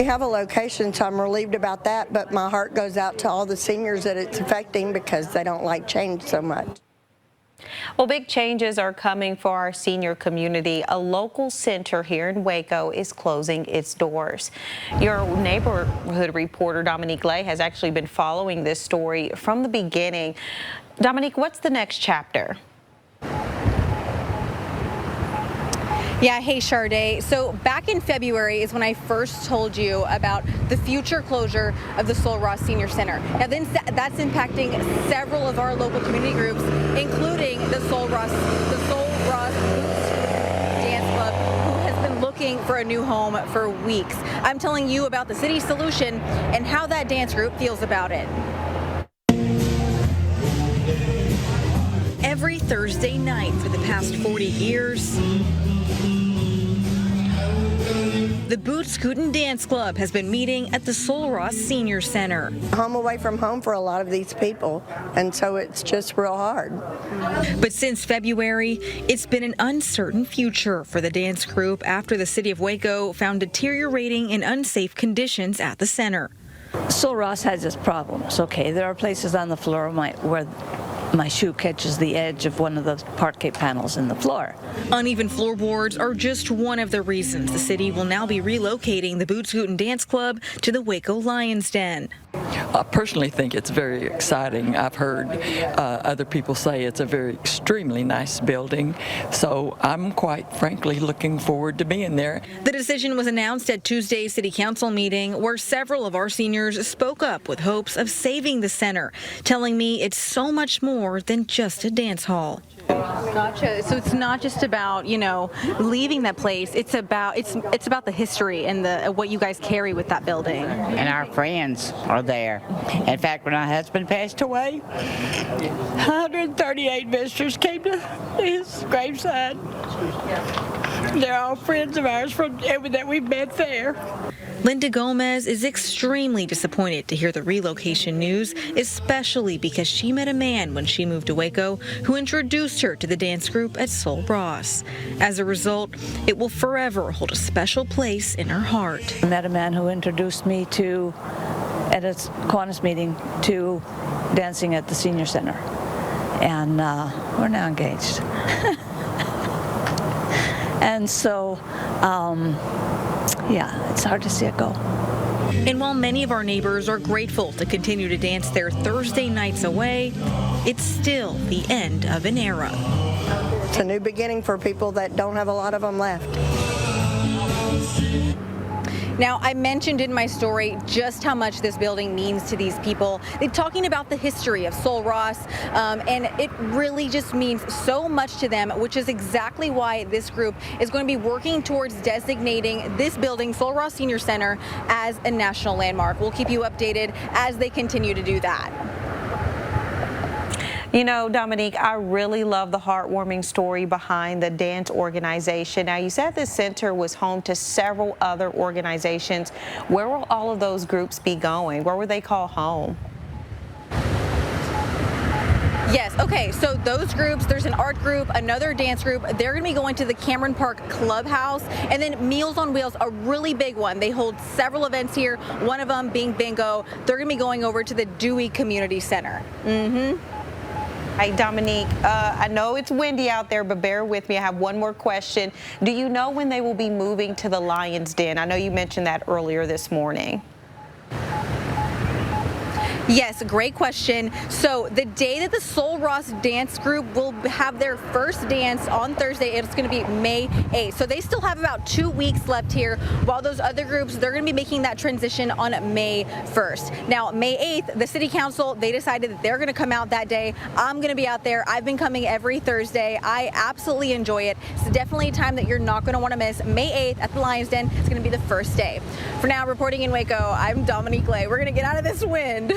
We have a location, so I'm relieved about that, but my heart goes out to all the seniors that it's affecting because they don't like change so much. Well, big changes are coming for our senior community. A local center here in Waco is closing its doors. Your neighborhood reporter, Dominique Lay, has actually been following this story from the beginning. Dominique, what's the next chapter? Yeah, hey Sharday. So back in February is when I first told you about the future closure of the Sul Ross Senior Center. Now then that's impacting several of our local community groups, including the Sul Ross Dance Club, who has been looking for a new home for weeks. I'm telling you about the city's solution and how that dance group feels about it. Every Thursday night for the past 40 years, the Scootin Dance Club has been meeting at the Sul Ross Senior Center. Home away from home for a lot of these people, and so it's just real hard. But since February, it's been an uncertain future for the dance group after the city of Waco found deteriorating and unsafe conditions at the center. Sul Ross has its problems. Okay, there are places on the floor where my shoe catches the edge of one of the parquet panels in the floor. Uneven floorboards are just one of the reasons the city will now be relocating the Scootin Dance Club to the Waco Lions Den. I personally think it's very exciting. I've heard other people say it's a very extremely nice building, so I'm quite frankly looking forward to being there. The decision was announced at Tuesday's City Council meeting, where several of our seniors spoke up with hopes of saving the center, telling me it's so much more than just a dance hall. Gotcha. So it's not just about, leaving that place. It's about the history and what you guys carry with that building. And our friends are there. In fact, when my husband passed away, 138 visitors came to his graveside. They're all friends of ours that we met there. Linda Gomez is extremely disappointed to hear the relocation news, especially because she met a man when she moved to Waco who introduced her to the dance group at Sul Ross. As a result, it will forever hold a special place in her heart. I met a man who introduced me at a Kiwanis meeting, to dancing at the Senior Center. And we're now engaged. And so, yeah, it's hard to see it go. And while many of our neighbors are grateful to continue to dance their Thursday nights away, it's still the end of an era. It's a new beginning for people that don't have a lot of them left. Now, I mentioned in my story just how much this building means to these people. They're talking about the history of Sul Ross, and it really just means so much to them, which is exactly why this group is going to be working towards designating this building, Sul Ross Senior Center, as a national landmark. We'll keep you updated as they continue to do that. You know, Dominique, I really love the heartwarming story behind the dance organization. Now, you said this center was home to several other organizations. Where will all of those groups be going? Where will they call home? Yes, okay, so those groups, there's an art group, another dance group, they're gonna be going to the Cameron Park Clubhouse, and then Meals on Wheels, a really big one. They hold several events here, one of them being bingo. They're gonna be going over to the Dewey Community Center. Hey, Dominique, I know it's windy out there, but bear with me. I have one more question. Do you know when they will be moving to the Lions Den? I know you mentioned that earlier this morning. Yes, great question. So the day that the Sul Ross Dance Group will have their first dance on Thursday, it's going to be May 8th. So they still have about 2 weeks left here, while those other groups, they're going to be making that transition on May 1st. Now, May 8th, the City Council, they decided that they're going to come out that day. I'm going to be out there. I've been coming every Thursday. I absolutely enjoy it. It's definitely a time that you're not going to want to miss. May 8th at the Lions Den, it's going to be the first day. For now, reporting in Waco, I'm Dominique Lay. We're going to get out of this wind.